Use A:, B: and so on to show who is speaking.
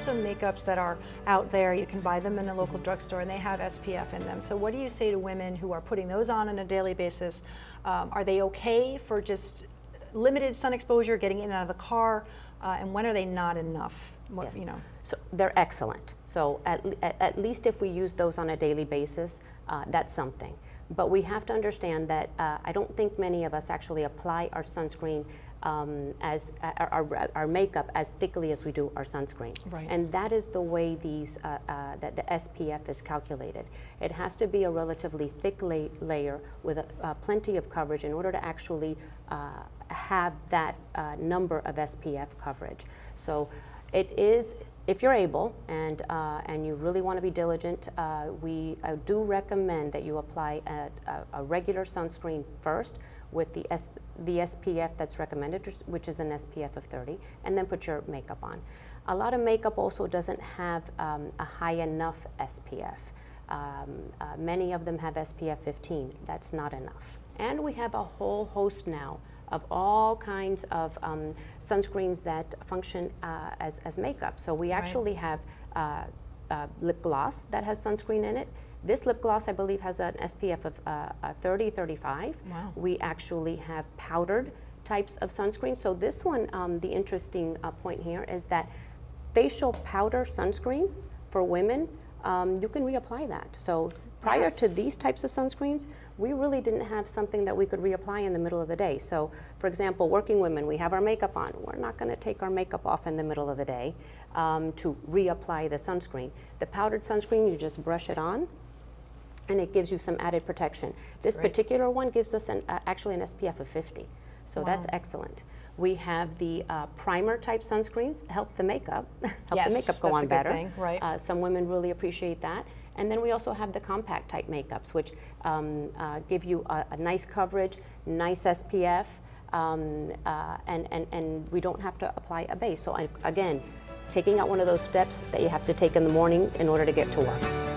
A: some makeups that are out there. You can buy them in a local drugstore, and they have SPF in them. So what do you say to women who are putting those on a daily basis? Are they okay for just limited sun exposure, getting in and out of the car, and when are they not enough? What,
B: Yes.
A: you know?
B: So they're excellent. So at least if we use those on a daily basis, that's something. But we have to understand that I don't think many of us actually apply our sunscreen as our makeup as thickly as we do our sunscreen.
A: Right.
B: And that is the way that the SPF is calculated. It has to be a relatively thick layer with plenty of coverage in order to actually have that number of SPF coverage. So it is, if you're able and you really want to be diligent, we do recommend that you apply a regular sunscreen first with the SPF that's recommended, which is an SPF of 30, and then put your makeup on. A lot of makeup also doesn't have a high enough SPF. Many of them have SPF 15. That's not enough. And we have a whole host now of all kinds of sunscreens that function as makeup. So we actually have lip gloss that has sunscreen in it. This lip gloss, I believe, has an SPF of 30, 35.
A: Wow.
B: We actually have powdered types of sunscreen. So this one, the interesting point here is that facial powder sunscreen for women, you can reapply that. So prior to these types of sunscreens, we really didn't have something that we could reapply in the middle of the day. So, for example, working women, we have our makeup on. We're not going to take our makeup off in the middle of the day to reapply the sunscreen. The powdered sunscreen, you just brush it on, and it gives you some added protection. This particular one gives us actually an SPF of 50. So that's excellent. We have the primer type sunscreens, help the makeup, the makeup go on better.
A: Thing, right.
B: Some women really appreciate that. And then we also have the compact type makeups, which give you a nice coverage, nice SPF, and we don't have to apply a base. So again, taking out one of those steps that you have to take in the morning in order to get to work.